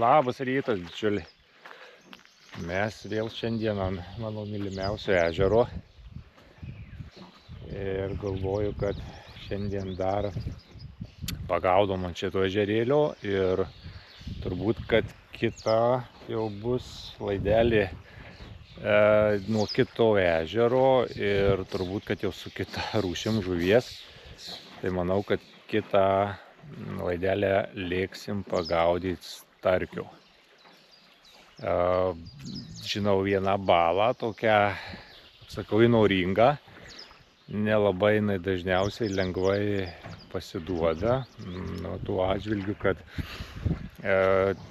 Labas rytas, bičiuliai. Mes vėl šiandien ant mano mylimiausio ežero. Ir galvoju, kad šiandien dar pagaudom ant šito ežerėlio. Ir turbūt, kad kita jau bus laidelė nuo kito ežero. Ir turbūt, kad jau su kita rūšim žuvies. Tai manau, kad kitą laidelę lėksim pagaudyti starkių. Žinau vieną balą, tokią, sakau, įnoringą. Nelabai jinai dažniausiai lengvai pasiduoda. Nuo tų atžvilgių, kad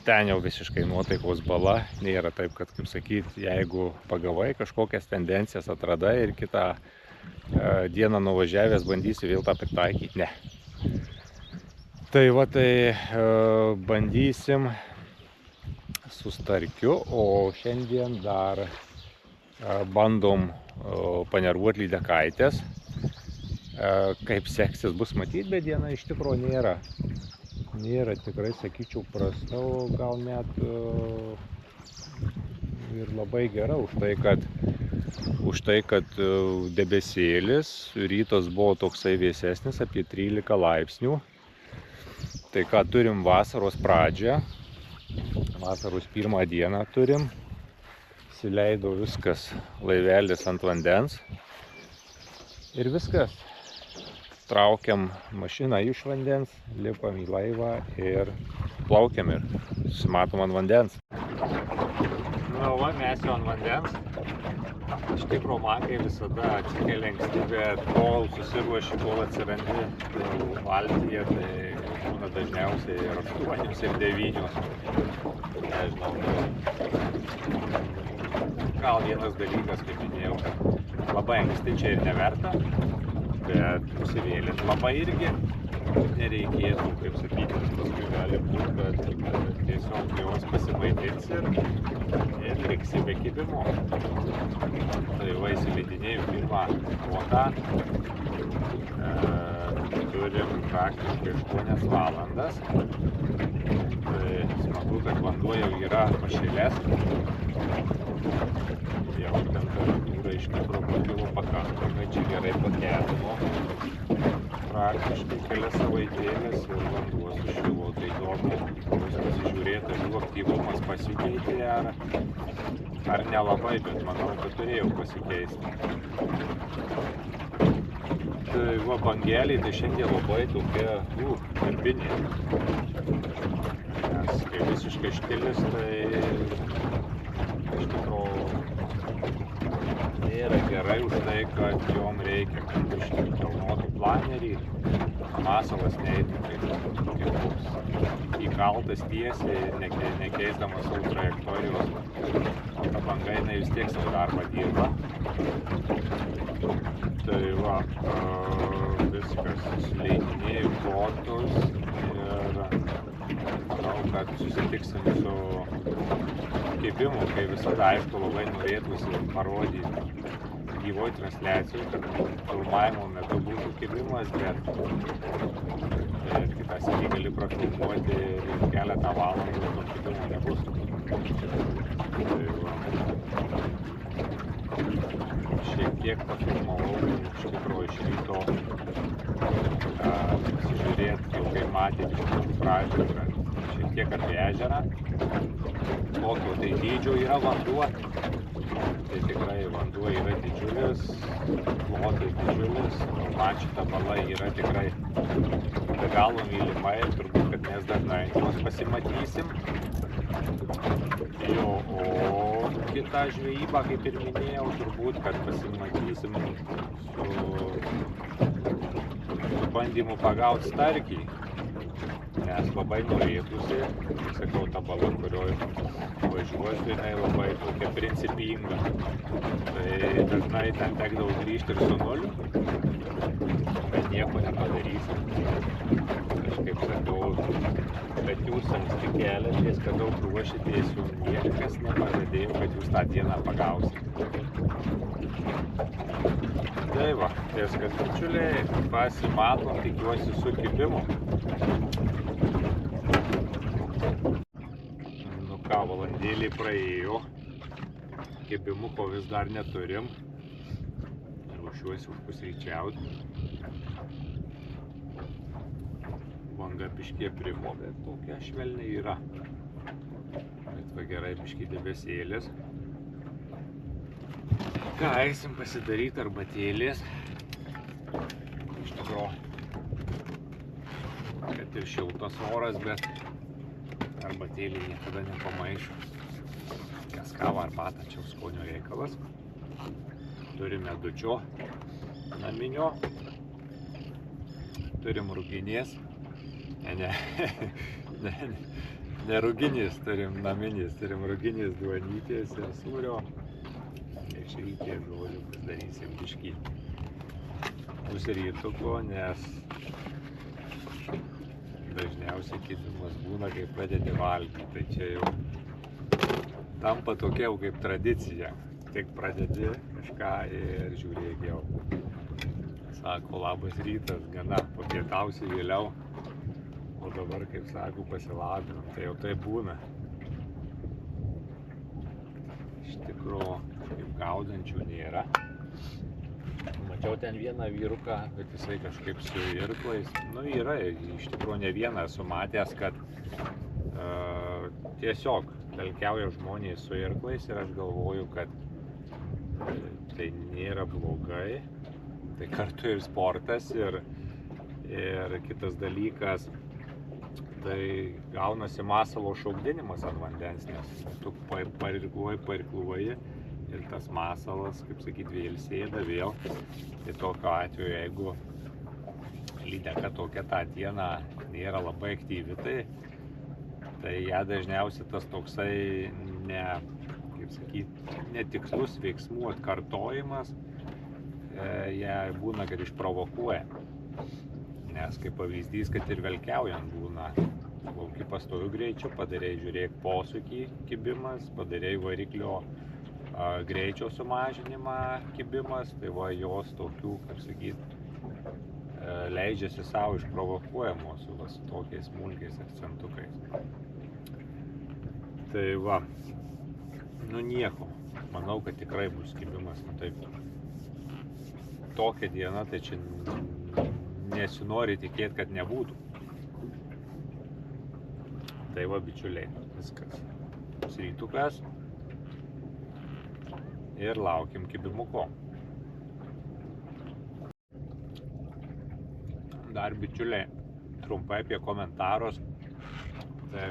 ten jau visiškai nuotaikos bala. Nėra taip, kad, kaip sakyti, jeigu pagavai kažkokias tendencijas atradai ir kitą dieną nuvažiavęs bandysi vėl tą pritaikyti. Ne. Tai va, tai bandysim su starkiu, o šiandien dar bandom panervuoti lydekaitės. Kaip seksis bus matyti, bet diena iš tikrųjų nėra tikrai, sakyčiau, prasta, gal net ir labai gera už tai, kad debesėlis, rytas buvo toksai vėsesnis, apie 13 laipsnių. Tai ką turim vasaros pradžią, vasaros pirmą dieną turim, įsileido viskas, laivelis ant vandens ir viskas. Traukiam mašiną iš vandens, lipam į laivą ir plaukiam ir susimatom ant vandens. Na va, mes jau ant vandens. Iš tikrųjų, man kaip visada atsikeli anksti, bet kol susiruoši, kol atsirandi valtyje, tai būna dažniausiai ir 8 ir 9. Nežinau. Gal vienas dalykas, kaip minėjau, kad labai anksti čia ir neverta, bet užsivėlint labai irgi nereikėtų, kaip sakyti, paskui gali būti, kad tiesiog jos pasimaitins ir liksi be kibimo. Tai va, įsileidinėjau pirmą kvotą, turim praktiškai 8 valandas. Tai smagu, kad vanduo jau yra pašilęs. Jau temperatūra iš tikrųjų pakilo pakankamai, čia gerai pakėlimo. Praktiškai kelias savaitėlės ir vanduo sušilo, tai įdomu bus pasižiūrėti, ar jų aktyvumas pasikeitė ar nelabai, bet manau, kad turėjau pasikeisti. Tai va, bangeliai, tai šiandien labai tokie darbiniai. Nes kai visiškai štilis, tai iš tikrųjų nėra gerai už tai, kad jom reikia kažkaip kelnoti planerį, masalas neįtų kaip koks įkaltas tiesiai ir nekeisdamas savo trajektorijos. O ta banga jinai vis tiek savo darbą dirba. Tai va, viskas, suleidinėjau plotus ir manau, kad susitiksim su kibimu, kai visada, aišku, labai norėtųsi parodyti gyvoj transliacijoj, kad filmavimo metu būtų kibimas, bet kitą sykį gali prafilmuoti ir keletą valandų to kibimo nebus. Šiek tiek pafilmavau iš tikrųjų iš ryto pasižiūrėti, jau kaip matėte iš pradžių, kad šiek tiek apie ežerą, kokio tai dydžio yra vanduo. Tai tikrai vanduo yra didžiulis, plotas didžiulis, man šita bala yra tikrai be galo mylima ir turbūt, kad mes dažnai jos pasimatysim. O kitą žvejybą, kaip ir minėjau, turbūt, kad pasimatysim su bandymu pagauti starkį. Nes labai norėtųsi, sakau, ta bala, kurioje važiuosiu, jinai labai tokia principinga. Tai dažnai ten tekdavo grįžti ir su nuliu, bet nieko nepadarysim. Kažkaip sakau, kad jūs anksti keliatės, kad daug ruošitės, jums niekas nepažadėjo, kad jūs tą dieną paгаusite. Tai va, viskas, bičiuliai, pasimatom, tikiuosi su kibimu. ką, valandėlį praėjo, kibimuko vis dar neturim, ruošiuosi užpusryčiauti. Banga biškė primo, bet tokia švelniai yra. Bet va gerai biškį debesėlis. Ką, eisim pasidaryti arbatėlės. Iš tikrųjų, kad ir šiltas oras, bet arbatėlį niekada nepamaišo. Kas kava arbatą, čia skonio reikalas. Turime dučio naminio. Turim rūginės. Ne rūginės, turim naminės. Turim rūginės duonytės ir sūrio. Iš rytės žodžių pasidarysim biškį pusrytuko, nes dažniausiai kibimas būna, kai pradedi valgyti. Tai čia jau tampa tokia jau kaip tradicija. Tik pradedi kažką ir žiūrėk jau. Sako, labas rytas, gana papietausi vėliau. O dabar, kaip sako, pasilabinam. Tai jau tai būna. Iš tikrųjų, kaip gaudančių nėra. Mačiau ten vieną vyruką, bet jisai kažkaip su irklais. Nu, yra, iš tikrųjų ne vieną esu matęs, kad tiesiog pelkiauja žmonės su irklais ir aš galvoju, kad tai nėra blogai. Tai kartu ir sportas ir kitas dalykas, tai gaunasi masalo šokdinimas ant vandens, nes tu pairkluoji ir tas masalas, kaip sakyti, vėl sėda vėl. Tai tokio atveju, jeigu lydeka tokia tą dieną nėra labai aktyvi, tai ją dažniausiai tas toksai netikslus veiksmų atkartojimas, ją būna, kad išprovokuoja. Nes kaip pavyzdys, kad ir velkiaujant būna, plauki pastoviu greičiu, padarei, žiūrėk, posūkį kibimas, padarei variklio greičio sumažinimą kibimas, tai va jos tokių, kaip sakyt, leidžiasi savo išprovokuojamos su tokiais smulkiais akcentukais. Tai va, nu nieko, manau, kad tikrai bus kibimas, nu taip. Tokia diena, tai čia nesinori tikėti, kad nebūtų. Tai va, bičiuliai, viskas. Pusrytukas. Ir laukim kibimuko. Dar, bičiuliai, trumpai apie komentarus. Tai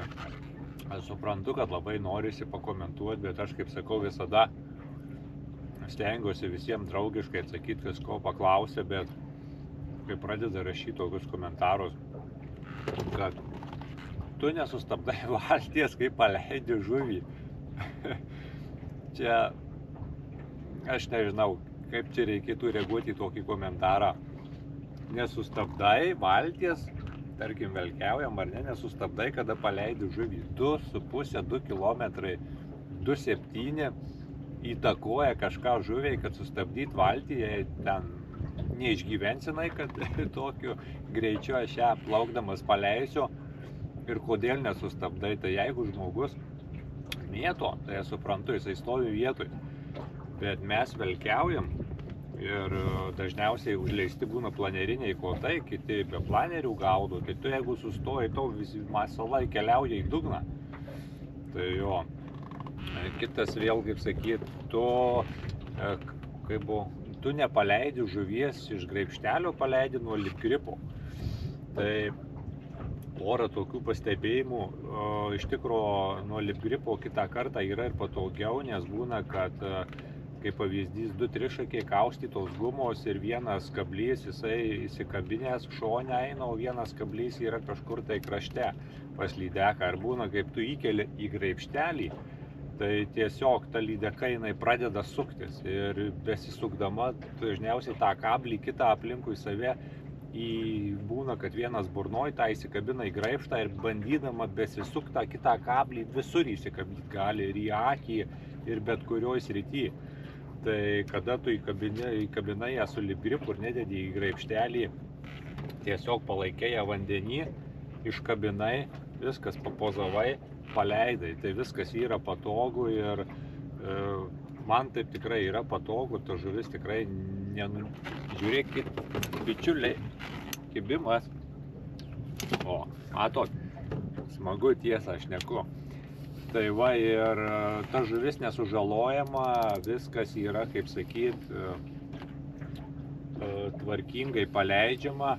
aš suprantu, kad labai norisi pakomentuoti, bet aš, kaip sakau, visada stengiuosi visiems draugiškai atsakyti, kas ko paklausė, bet kai pradeda rašyti tokius komentarus, kad tu nesustabdai valties, kai paleidi žuvį. Čia aš nežinau, kaip čia reikėtų reaguoti į tokį komentarą. Nesustabdai valties, tarkim, velkiaujam ar ne, nesustabdai, kada paleidi žuvį. 2,5-2 km, 2,7 įtakoja kažką žuviai, kad sustabdyti valtį, jei ten neišgyvensinai, kad tokiu greičiu aš ją plaukdamas paleisiu ir kodėl nesustabdai. Tai jeigu žmogus mėto, tai aš suprantu, jisai stovi vietoj. Bet mes velkiaujam ir dažniausiai užleisti būna planeriniai kotai, kiti be planerių gaudo, tai tu jeigu sustoji, tau visi masalai keliauja į dugną. Tai jo, kitas vėl, kaip sakyt, tu nepaleidi žuvies iš graibštelio, paleidi nuo litgripo. Tai porą tokių pastebėjimų, iš tikro nuo litgripo kitą kartą yra ir patogiau, nes būna, kad kaip pavyzdys, 2 trišakiai kaustytos gumos ir vienas kablys, jisai įsikabinęs šone eina, o vienas kablys yra kažkur tai krašte pas lydeką. Ar būna, kaip tu įkeli į graibštelį, tai tiesiog ta lydeka jinai pradeda suktis ir besisukdama dažniausiai tą kablį kitą aplinkui save būna, kad vienas burnoj tą įsikabina į graibštą ir bandydama besisukti tą kitą kablį visur įsikabinti gali ir į akį ir bet kurioj srity. Tai kada tu įkabinai ją su litgripu ir nededi į graibštelį, tiesiog palaikei ją vandenį, iškabinai, viskas papozavai paleidai, tai viskas yra patogu ir man taip tikrai yra patogu, ta žuvis tikrai žiūrėkit, bičiuliai, kibimas. O, matot, smagu tiesą aš šneku. Tai va ir ta žuvis nesužalojama, viskas yra, kaip sakyt, tvarkingai paleidžiama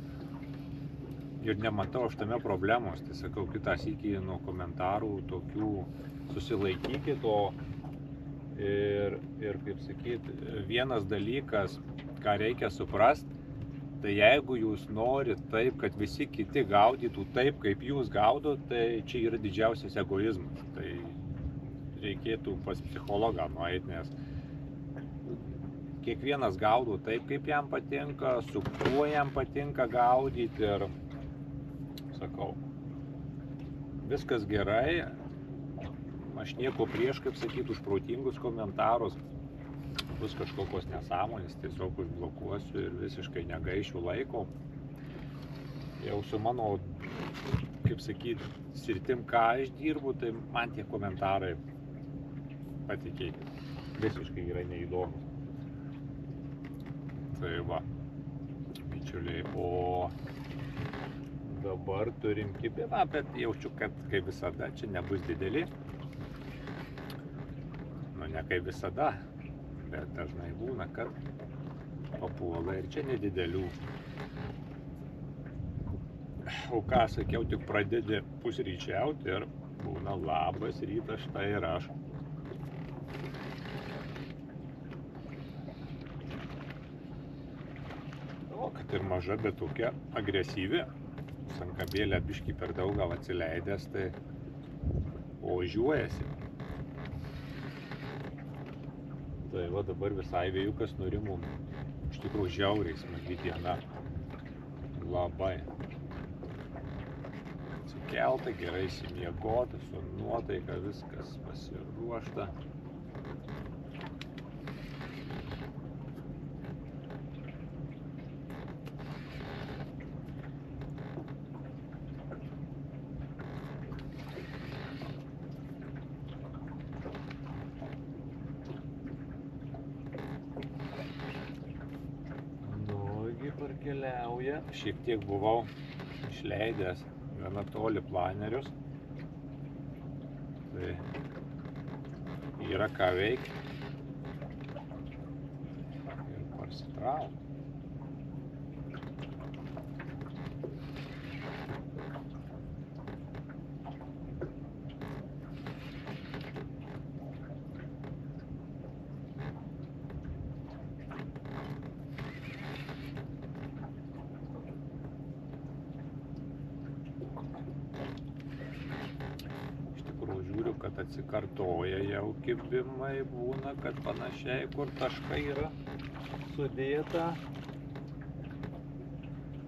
ir nematau aš tame problemos. Tai sakau, kitą sykį nuo komentarų tokių susilaikykit, ir kaip sakyt, vienas dalykas, ką reikia suprast, tai jeigu jūs norit taip, kad visi kiti gaudytų taip, kaip jūs gaudot, tai čia yra didžiausias egoizmas. Tai reikėtų pas psichologą nueiti, nes kiekvienas gaudo taip, kaip jam patinka, su kuo jam patinka gaudyti ir sakau, viskas gerai, aš nieko prieš, kaip sakyt, už protingus komentarus. Bus kažkokios nesąmonės, tiesiog užblokuosiu ir visiškai negaišiu laiko. Jau su mano, kaip sakyt, sritim, ką aš dirbu, tai man tie komentarai, patikėkit, visiškai yra neįdomus. Tai va, bičiuliai, o dabar turim kibimą, bet jaučiu, kad kaip visada čia nebus dideli. Nu, ne kaip visada. Bet dažnai būna, kad papuola ir čia nedidelių. O ką sakiau, tik pradedi pusryčiauti ir būna labas rytas, štai ir aš. O, kad ir maža, bet tokia agresyvi. Sankabėlė biškį per daug gal atsileidęs, tai ožiuojasi. Tai va dabar visai vėjukas nurimum. Iš tikrųjų žiauriai smagi diena. Labai. Atsikelta, gerai įsimiegota, su nuotaika, viskas pasiruošta. Parkeliauja. Šiek tiek buvau išleidęs gana toli planerius. Tai yra ką veikti. Ir parsitraukti. Žiūriu, kad atsikartoja jau kibimai, būna, kad panašiai, kur taškai yra sudėta.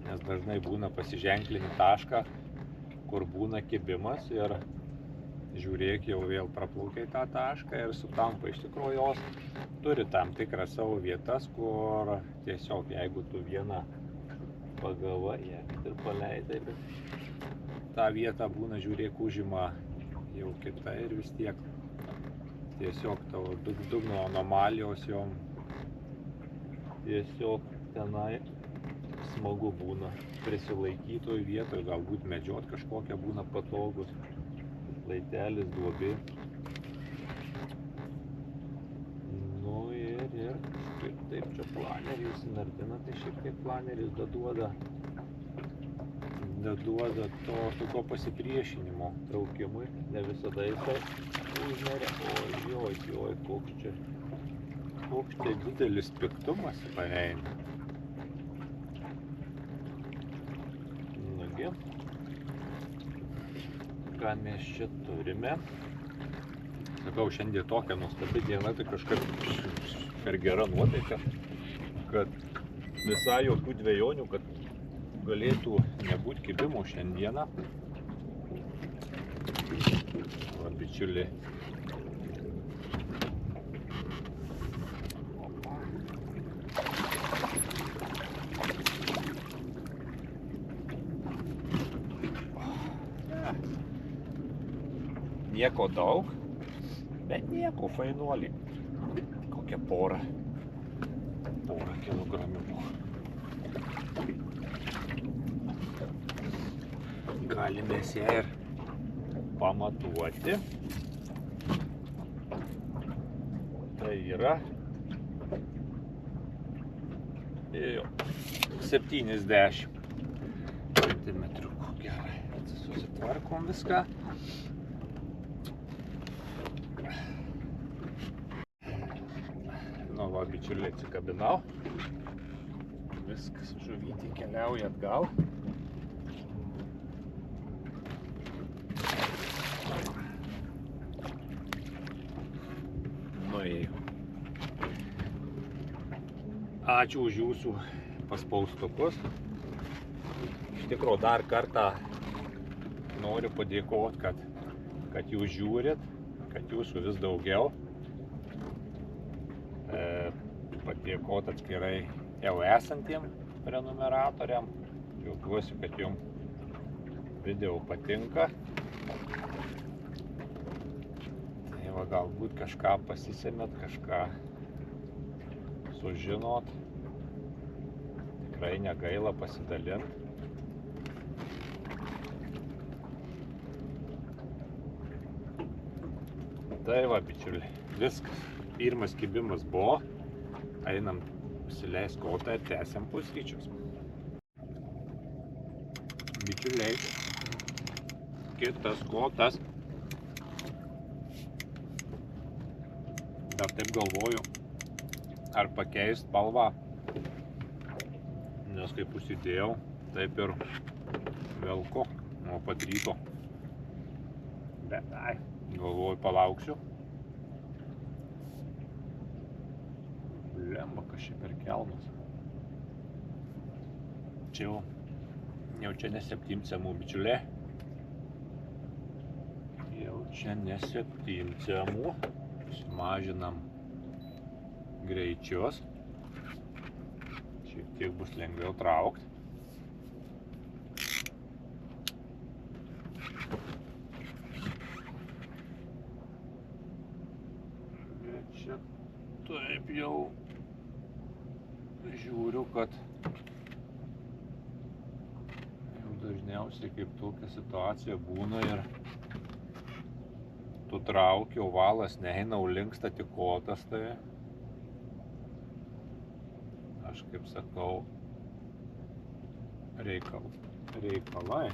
Nes dažnai būna pasiženklinį tašką, kur būna kibimas ir žiūrėk, jau vėl praplaukia į tą tašką ir sutampa. Iš tikrųjų, jos turi tam tikrą savo vietas, kur tiesiog, jeigu tu vieną pagavai ir paleidai, bet tą vietą būna, žiūrėk, užima jau kita ir vis tiek tiesiog tavo dugno anomalijos jom tiesiog tenai smagu būna prisilaikytoj vietoj, galbūt medžiot kažkokią būna patogus, laitelis, duobė. Nu ir taip čia planerį įsinardina, tai šiek tiek planeris daduoda to pasipriešinimo traukimui, ne visada jisai užneria. Oi, koks čia didelis piktumas pareina. Nugi, ką mes čia turime? Sakau, šiandien tokia nuostabi diena, tai kažkaip per gera nuotaika, kad visai jokių dvejonių, kad galėtų nebūti kibimų šiandieną. Va, bičiuliai. Nieko daug, bet nieko fainuolį. Kokia porą kilogramimų. Galime ją ir pamatuoti. Tai yra 70 centimetriukų. Gerai, susitvarkom viską. Nu va, bičiuliai, atsikabinau. Viskas, žuvytė keliauja atgal. Nuėjau. Ačiū už jūsų paspaustukus. Iš tikrųjų, dar kartą noriu padėkoti, kad jūs žiūrit, kad jūsų vis daugiau. Padėkoti atskirai jau esantiem prenumeratoriam. Džiaugiuosi, kad jums video patinka. Tai va, galbūt kažką pasisemėt, kažką sužinot. Tikrai negaila pasidalinti. Tai va, bičiuliai, viskas. Pirmas kibimas buvo. Einam užsileis kotą ir tęsiam pusryčius. Bičiuliai, kitas kotas. Dar taip galvoju, ar pakeist spalvą. Nes kaip užsidėjau, taip ir velku nuo pat ryto. Bet galvoju, palauksiu. Blemba, kas čia per kelmas. Čia jau čia ne 7 cemų, bičiuliai. Jau čia ne 7 cemų. Sumažinam greičius. Šiek tiek bus lengviau traukti. Bet čia taip jau žiūriu, kad jau dažniausiai kaip tokia situacija būna ir tu trauki, o valas neina, o linksta tik kotas, tai aš kaip sakau, reikalai.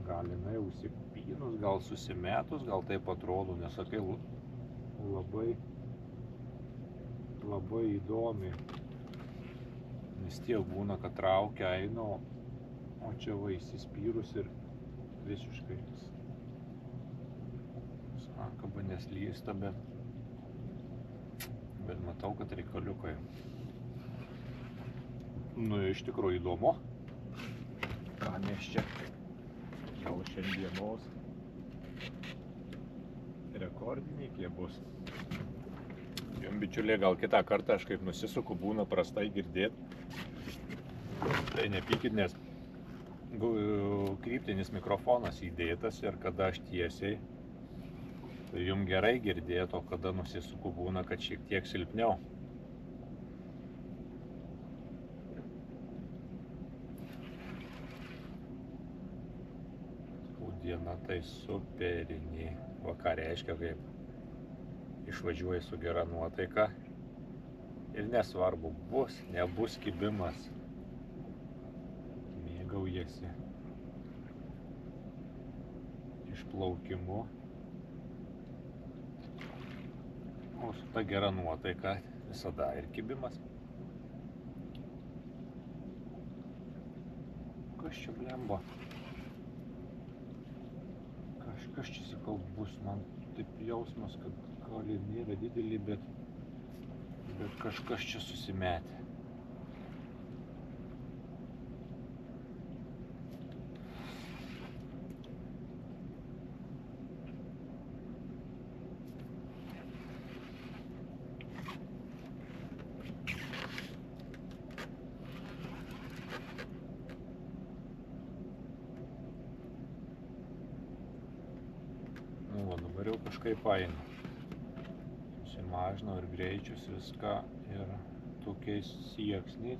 Gal jinai užsipynus, gal susimetus, gal taip atrodo, nes sakai, labai įdomi. Nes tiek būna, kad traukia, eina, o čia va įsispyrus ir visiškai sakaba neslysta, bet matau, kad reikaliukai. Nu, iš tikrųjų įdomu, ką mes čia jau šiandienos rekordiniai kie bus. Jums, bičiuliai, gal kitą kartą aš kaip nusisuku, būna prastai girdėti. Tai nepykit, nes kryptinis mikrofonas įdėtas ir kada aš tiesiai, tai jums gerai girdėti, o kada nusisuku, būna, kad šiek tiek silpniau. Diena tai superinė. Va ką reiškia, kaip išvažiuoji su gera nuotaika ir nesvarbu, bus, nebus kibimas. Mėgaujasi išplaukimu. O su ta gera nuotaika visada ir kibimas. Kas čia blemba? Kažkas čia, sakau, bus, man taip jausmas, kad gal ir nėra didelį, bet kažkas čia susimetė. dabar jau kažkaip eina. Susimažinau ir greičius viską ir tokiais sieksniais.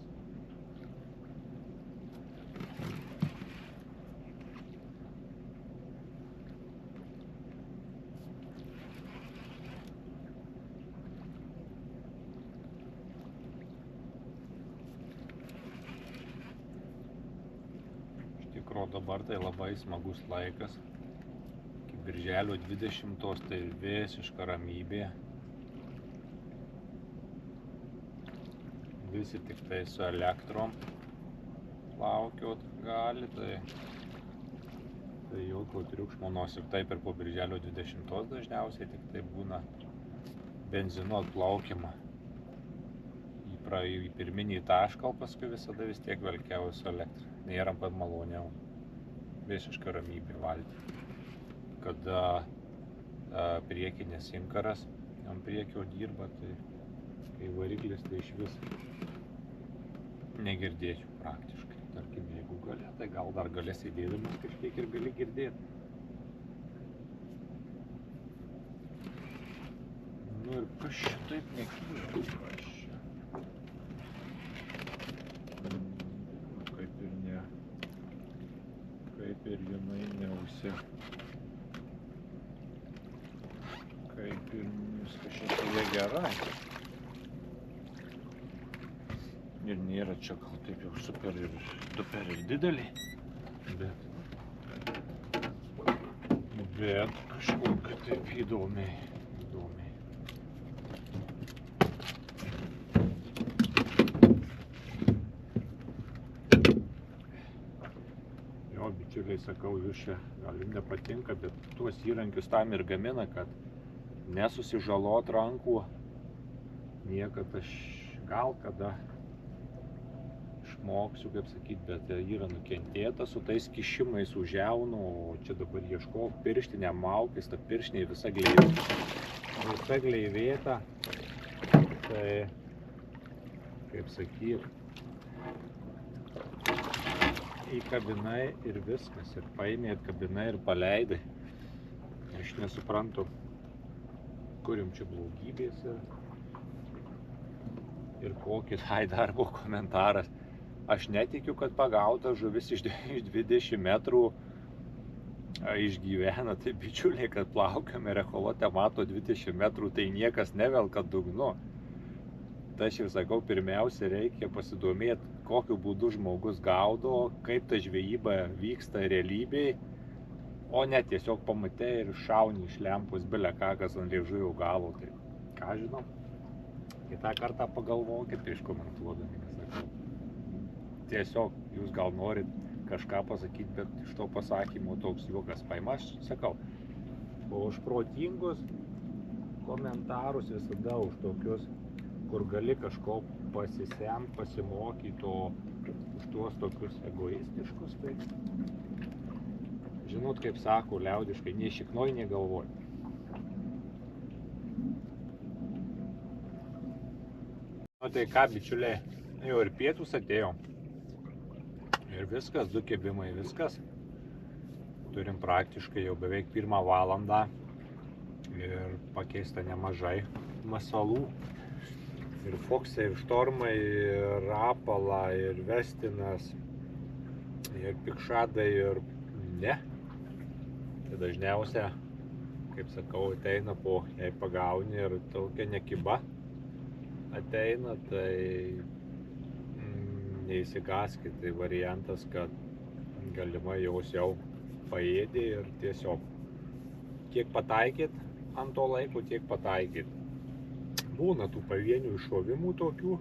Dabar tai labai smagus laikas. Iki birželio 20 tai visiška ramybė. Visi tik tai su elektrom plaukiot gali, tai jokio triukšmo, nors ir taip ir po birželio 20 dažniausiai tik tai būna benzinu atplaukiama į pirminį tašką, o paskui visada vis tiek velkiauju su elektra. Nėra pat maloniau. Visiška ramybė valti. Kada priekinės inkaras ant priekio dirba, tai kai variklis, tai iš vis negirdėčiau praktiškai. Tarkim, jeigu gali, tai gal dar gali sėdėdamas kažkiek ir gali girdėti. Nu ir kas šitaip nekyla, kas čia? Kaip ir jinai kaip ir viskas šitoje gerai. Ir nėra čia gal taip jau super ir didelį, bet kažkokia taip įdomiai. Bičiuliai, sakau, jūs čia gal jums nepatinka, bet tuos įrankius tam ir gamina, kad nesusižalot rankų. Niekad aš gal kada išmoksiu, kaip sakyti, bet yra nukentėta su tais kišimais užjaunu, o čia dabar ieškau pirštinę maukis, ta pirštinė visa gleivėta. Tai, kaip sakyti, įkabinai ir viskas, ir paėmė, atkabinai ir paleidai. Aš nesuprantu, kur jums čia blogybės ir kokis darbo komentaras. Aš netikiu, kad pagauta žuvis iš 20 metrų išgyvena. Tai bičiuliai, kad plaukiame ir echolote mato 20 metrų, tai niekas nevelka dugnu. Tai aš ir sakau, pirmiausia reikia pasidomėti, kokiu būdu žmogus gaudo, kaip ta žvejyba vyksta realybėj, o ne tiesiog pamatė ir šauni iš lempos bile ką, kas ant liežuvio galo. Tai ką žinau, kitą kartą pagalvokit prieš komentuodami, nesakau. Tiesiog jūs gal norit kažką pasakyti, bet iš to pasakymo toks juokas paima. Aš sakau, o už protingus komentarus visada už tokius, kur gali kažko pasisemt, pasimokyti, o už tuos tokius egoistiškus, tai žinot, kaip sako liaudiškai, nei šiknoj, nei galvoj. O tai ką, bičiuliai, jau ir pietus atėjo. Ir viskas, 2 kebimai, viskas. Turim praktiškai jau beveik 1 valandą ir pakeista nemažai masalų. Ir foksai, ir štormai, ir rapala, ir vestinas, ir pikšadai, ir ne. Tai dažniausia, kaip sakau, ateina po, jei pagauni ir tokia nekiba ateina, tai neįsigaskit. Tai variantas, kad galimai jos jau paėdė ir tiesiog kiek pataikyt ant to laiko, tiek pataikyt. Būna tų pavienių iššovimų tokių,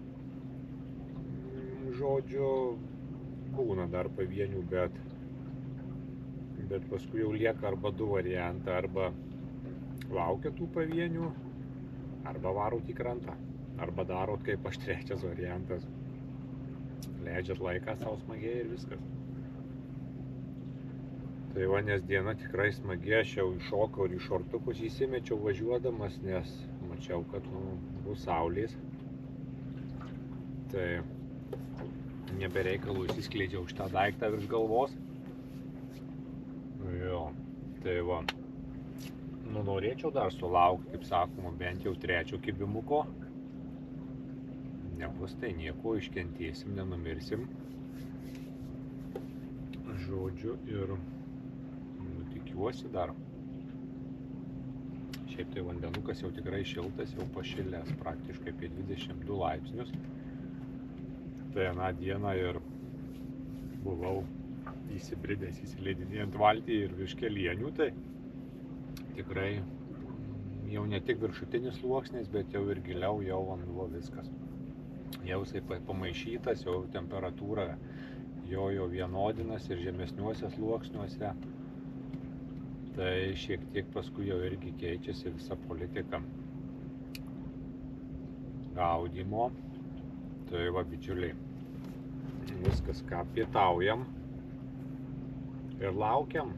žodžiu, būna dar pavienių, bet paskui jau lieka arba 2 variantai, arba laukia tų pavienių, arba varot į krantą, arba darot kaip aš 3 variantas, leidžiat laiką savo smagiai ir viskas. Tai va, nes diena tikrai smagi, aš jau iššokau ir į šortukus įsimečiau važiuodamas, nes mačiau, kad bus saulės. Tai nebereikalų įsiskleidžiau šitą daiktą virš galvos. Jo, tai va. norėčiau dar sulaukti, kaip sakoma, bent jau 3 kibimuko. Nebus tai nieko, iškentėsim, nenumirsim. Žodžiu, ir tikiuosi dar. Šiaip tai vandenukas jau tikrai šiltas, jau pašilęs praktiškai apie 22 laipsnius. Tai aną dieną ir buvau įsibridęs, įsileidinėjant valtį ir virš Kelienių, tai tikrai jau ne tik viršutinis sluoksnis, bet jau ir giliau jau vanduo viskas. Jau jisai pamaišytas, jau temperatūra jo vienodinas ir žemesniuose sluoksniuose. Tai šiek tiek paskui jau irgi keičiasi visa politika gaudymo. Tai va, bičiuliai, viskas, ką pietaujam ir laukiam.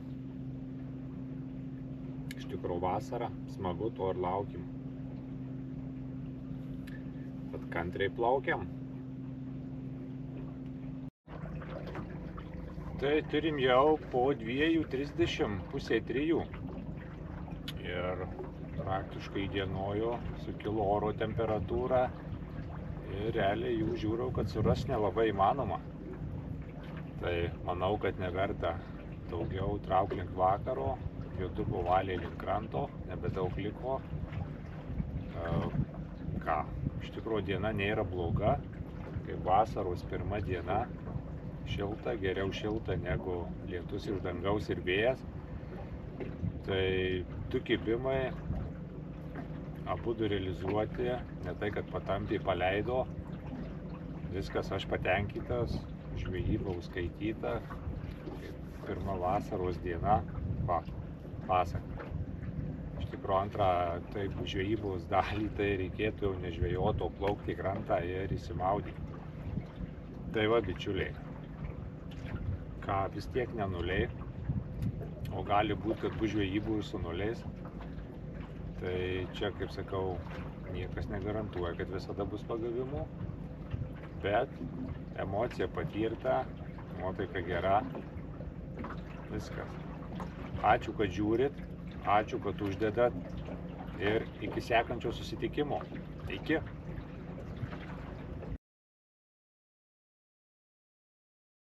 Iš tikrųjų vasara, smagu, to ir laukim. Tad kantriai plaukiam. Tai turim jau po 2:30, pusė 3. Ir praktiškai įdienojo, sukilo oro temperatūra. Ir realiai jų žiūriu, kad suras nelabai įmanoma. Tai manau, kad neverta daugiau traukti link vakaro, judumo valiai link kranto, nebedaug liko. Iš tikrųjų diena nėra bloga, kaip vasaros pirma diena, šilta, geriau šilta negu lietus iš dangaus ir vėjas. Tai 2 kibimai, abudu realizuoti, ne tai, kad patampiai paleido, viskas, aš patenkintas, žvejyba užskaityta, pirma vasaros diena, pasaka. Iš tikrųjų antrą taip žvejybos dalį, tai reikėtų jau nežvejoti, o plaukti į krantą ir įsimaudyti. Tai va, bičiuliai, ką vis tiek nenuliai, o gali būti, kad bus žvejybų ir su nuliais. Tai čia, kaip sakau, niekas negarantuoja, kad visada bus pagavimų, bet emocija patirta, nuotaika gera, viskas. Ačiū, kad žiūrit, ačiū, kad uždedat ir iki sekančio susitikimo. Iki.